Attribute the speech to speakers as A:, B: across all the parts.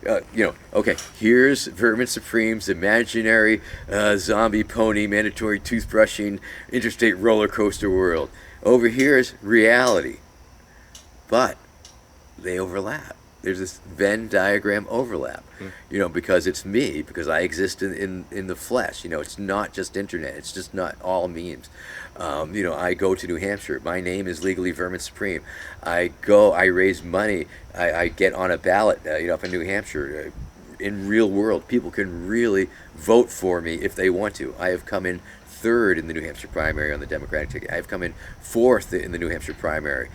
A: Okay, here's Vermin Supreme's imaginary zombie pony mandatory toothbrushing interstate roller coaster world. Over here is reality, but they overlap. There's this Venn diagram overlap, because it's me, because I exist in the flesh. It's not just internet. It's just not all memes. I go to New Hampshire. My name is legally Vermin Supreme. I raise money. I get on a ballot, up in New Hampshire. In real world, people can really vote for me if they want to. I have come in third in the New Hampshire primary on the Democratic ticket. I've come in fourth in the New Hampshire primary.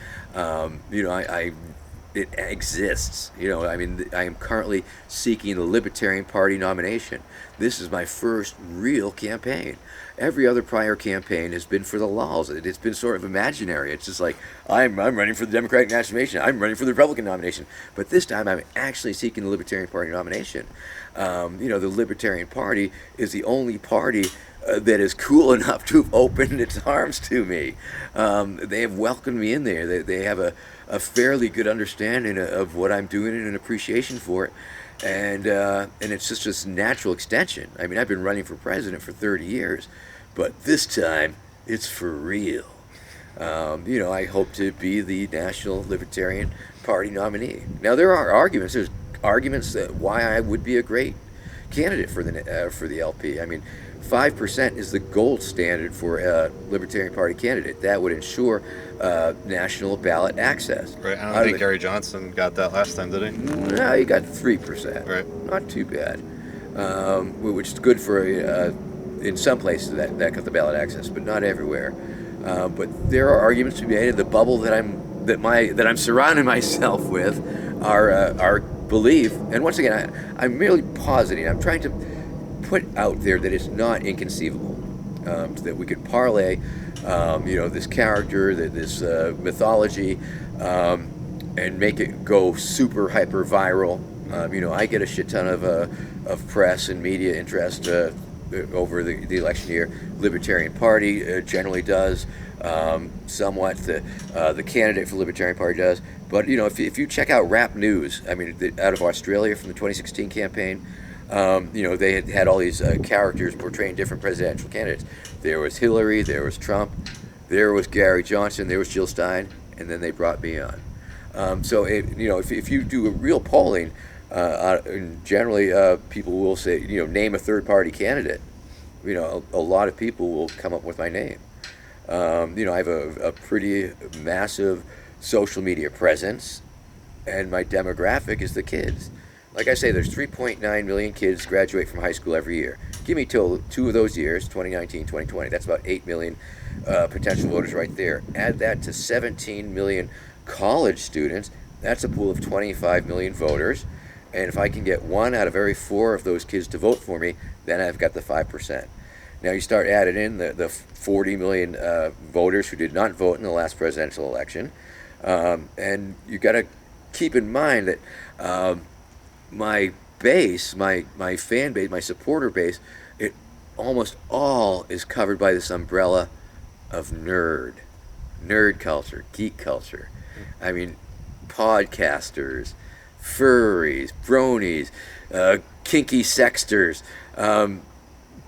A: It exists. I am currently seeking the Libertarian Party nomination. This is my first real campaign. Every other prior campaign has been for the lulz. It's been sort of imaginary. It's just like, I'm running for the Democratic nomination. I'm running for the Republican nomination. But this time I'm actually seeking the Libertarian Party nomination. The Libertarian Party is the only party that is cool enough to have opened its arms to me. They have welcomed me in there. They have a fairly good understanding of what I'm doing and an appreciation for it. And it's just this natural extension. I've been running for president for 30 years, but this time it's for real. I hope to be the National Libertarian Party nominee. Now, there are arguments. There's arguments that why I would be a great candidate for the LP. 5% is the gold standard for a Libertarian Party candidate. That would ensure national ballot access.
B: Right. I don't think Gary Johnson got that last time, did he?
A: No, he got 3%.
B: Right.
A: Not too bad. Which is good for in some places that got the ballot access, but not everywhere. But there are arguments to be made. The bubble that I'm surrounding myself with are belief. And once again, I'm merely positing. I'm trying to put out there that it's not inconceivable, that we could parlay, this character, this mythology, and make it go super hyper viral. I get a shit ton of press and media interest over the election year. Libertarian Party generally does, somewhat. The candidate for the Libertarian Party does. But if you check out Rap News, out of Australia from the 2016 campaign. They had all these characters portraying different presidential candidates. There was Hillary, there was Trump, there was Gary Johnson, there was Jill Stein, and then they brought me on. If you do a real polling, generally people will say, name a third-party candidate. A lot of people will come up with my name. I have a pretty massive social media presence, and my demographic is the kids. Like I say, there's 3.9 million kids graduate from high school every year. Give me two of those years, 2019, 2020. That's about 8 million potential voters right there. Add that to 17 million college students. That's a pool of 25 million voters. And if I can get 1 out of every 4 of those kids to vote for me, then I've got the 5%. Now you start adding in the 40 million voters who did not vote in the last presidential election. And you got to keep in mind that my base, my fan base, my supporter base, it almost all is covered by this umbrella of nerd culture, geek culture. Podcasters, furries, bronies, kinky sexters,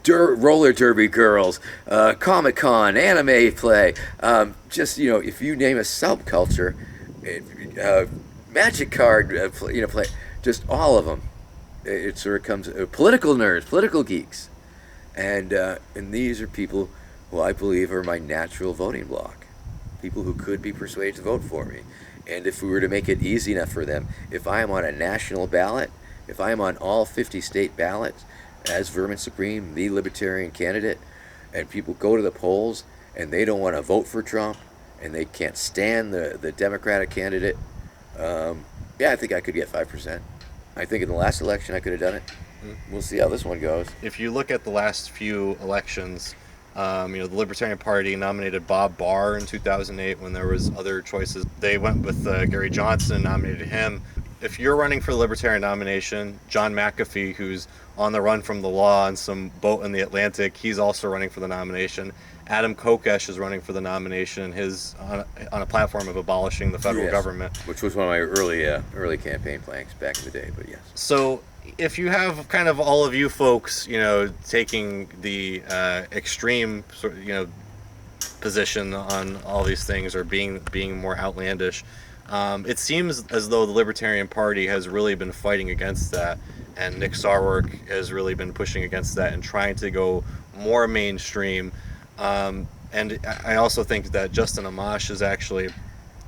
A: roller derby girls, Comic-Con, anime play, if you name a subculture, magic card play, just all of them. It sort of comes political nerds, political geeks, and these are people who I believe are my natural voting bloc, people who could be persuaded to vote for me. And if we were to make it easy enough for them, if I am on a national ballot, if I am on all 50 state ballots as Vermin Supreme, the Libertarian candidate, and people go to the polls and they don't want to vote for Trump and they can't stand the Democratic candidate, I think I could get 5%. I think in the last election I could have done it. We'll see how this one goes.
B: If you look at the last few elections, the Libertarian Party nominated Bob Barr in 2008 when there was other choices. They went with Gary Johnson, nominated him. if you're running for the Libertarian nomination, John McAfee, who's on the run from the law on some boat in the Atlantic, he's also running for the nomination. Adam Kokesh is running for the nomination. His on a platform of abolishing the federal government,
A: which was one of my early campaign planks back in the day. But yes.
B: So if you have kind of all of you folks, taking the extreme sort of, position on all these things, or being more outlandish, it seems as though the Libertarian Party has really been fighting against that, and Nick Sarwark has really been pushing against that and trying to go more mainstream. And I also think that Justin Amash is actually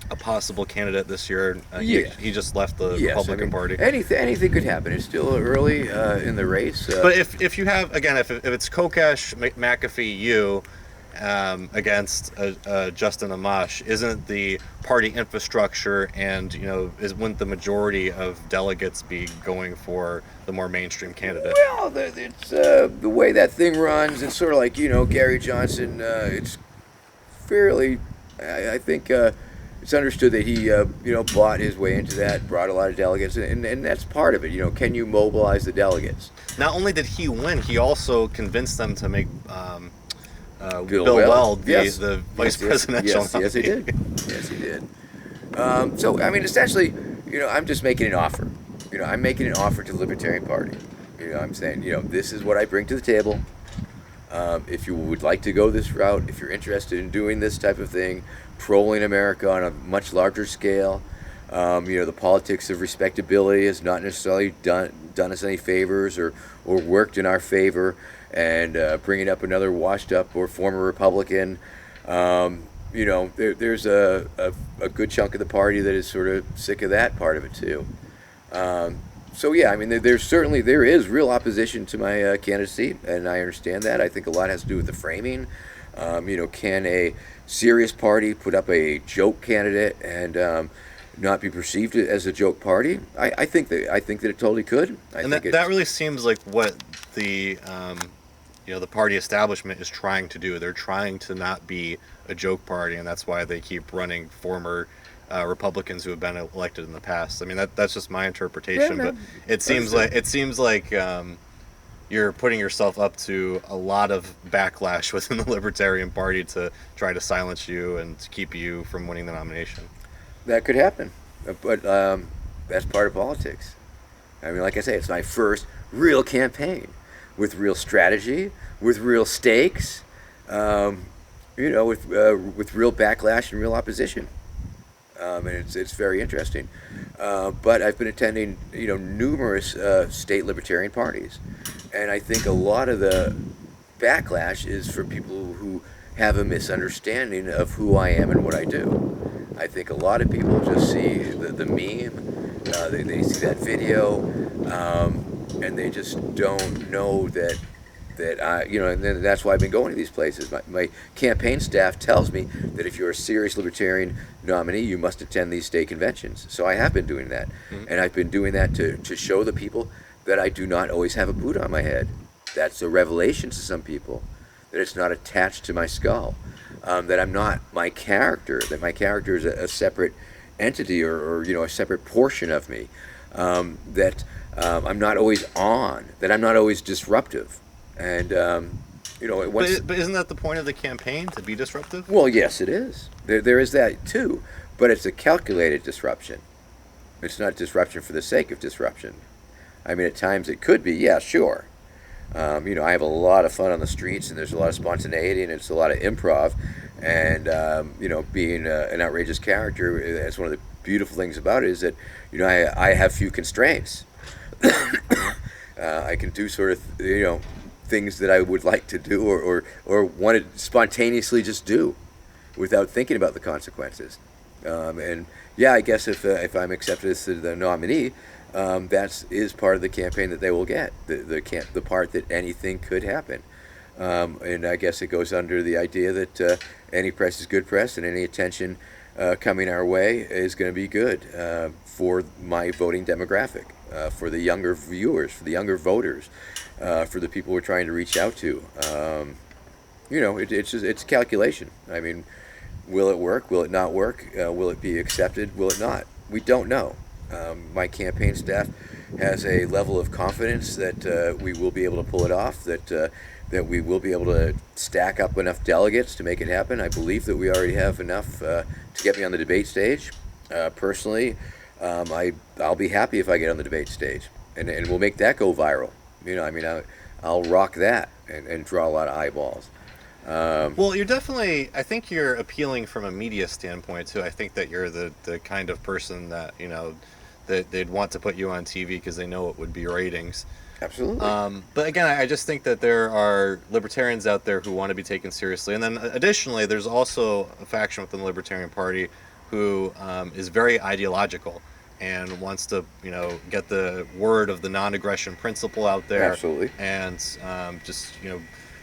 B: a possible candidate this year. He just left the Republican Party.
A: Anything could happen. It's still early in the race.
B: But if you have, again, if it's Kokesh, McAfee, you against Justin Amash, isn't the party infrastructure and wouldn't the majority of delegates be going for the more mainstream candidate?
A: Well, it's the way that thing runs. It's sort of like Gary Johnson. It's fairly, I think. It's understood that he, bought his way into that, brought a lot of delegates, and that's part of it. Can you mobilize the delegates?
B: Not only did he win, he also convinced them to make Bill
A: Weld
B: the vice presidential nominee.
A: Yes, he did. Yes, he did. So, essentially, I'm just making an offer. I'm making an offer to the Libertarian Party. I'm saying, this is what I bring to the table. If you would like to go this route, if you're interested in doing this type of thing, trolling America on a much larger scale, the politics of respectability has not necessarily done us any favors or worked in our favor, and bringing up another washed up or former Republican, there's a good chunk of the party that is sort of sick of that part of it too. So yeah, there is real opposition to my candidacy, and I understand that. I think a lot has to do with the framing. Can a serious party put up a joke candidate and not be perceived as a joke party? I think that it totally could.
B: That really seems like what the the party establishment is trying to do. They're trying to not be a joke party, and that's why they keep running former Republicans who have been elected in the past. That's just my interpretation, but it seems like you're putting yourself up to a lot of backlash within the Libertarian Party to try to silence you and to keep you from winning the nomination.
A: That could happen, but that's part of politics. Like I say, it's my first real campaign with real strategy, with real stakes, with real backlash and real opposition. And it's very interesting. But I've been attending, numerous state libertarian parties, and I think a lot of the backlash is for people who have a misunderstanding of who I am and what I do. I think a lot of people just see the meme, they see that video, and they just don't know that I, and that's why I've been going to these places. My campaign staff tells me that if you're a serious libertarian nominee, you must attend these state conventions. So I have been doing that. Mm-hmm. And I've been doing that to show the people that I do not always have a boot on my head. That's a revelation to some people, that it's not attached to my skull, that I'm not my character, that my character is a separate entity or a separate portion of me, that I'm not always on, that I'm not always disruptive. And
B: but isn't that the point of the campaign, to be disruptive?
A: Well, yes, it is. There is that too, but it's a calculated disruption. It's not disruption for the sake of disruption. At times it could be, yeah, sure. I have a lot of fun on the streets, and there's a lot of spontaneity, and it's a lot of improv, and being an outrageous character, that's one of the beautiful things about it, is that I have few constraints. I can do sort of things that I would like to do or want to spontaneously just do without thinking about the consequences. And yeah, I guess if I'm accepted as the nominee, that is part of the campaign that they will get, the part that anything could happen. And I guess it goes under the idea that any press is good press, and any attention coming our way is going to be good for my voting demographic, for the younger viewers, for the younger voters, for the people we're trying to reach out to. It's calculation. Will it work? Will it not work? Will it be accepted? Will it not? We don't know. My campaign staff has a level of confidence that we will be able to pull it off, that we will be able to stack up enough delegates to make it happen. I believe that we already have enough to get me on the debate stage. Personally, I'll be happy if I get on the debate stage, and we'll make that go viral. I'll rock that and draw a lot of eyeballs.
B: Well, you're definitely. I think you're appealing from a media standpoint too. I think that you're the kind of person that that they'd want to put you on TV because they know it would be ratings.
A: Absolutely.
B: But again, I just think that there are libertarians out there who want to be taken seriously, and then additionally, there's also a faction within the Libertarian Party who is very ideological and wants to get the word of the non-aggression principle out there.
A: Absolutely.
B: And just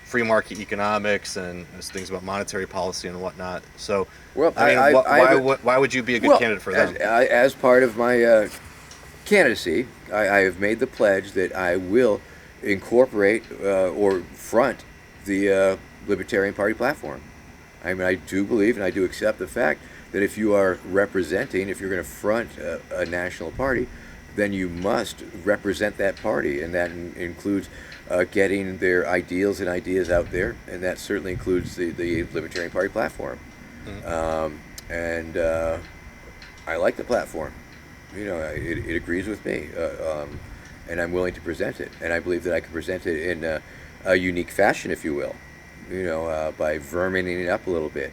B: free market economics and things about monetary policy and whatnot. So,
A: well,
B: why would you be a good candidate for them?
A: As part of my candidacy, I have made the pledge that I will incorporate or front the Libertarian Party platform. I do believe and I do accept the fact that if you are representing, if you're going to front a national party, then you must represent that party, and that includes getting their ideals and ideas out there, and that certainly includes the Libertarian Party platform. Mm-hmm. I like the platform. It agrees with me, and I'm willing to present it, and I believe that I can present it in a unique fashion, if you will, by vermining it up a little bit.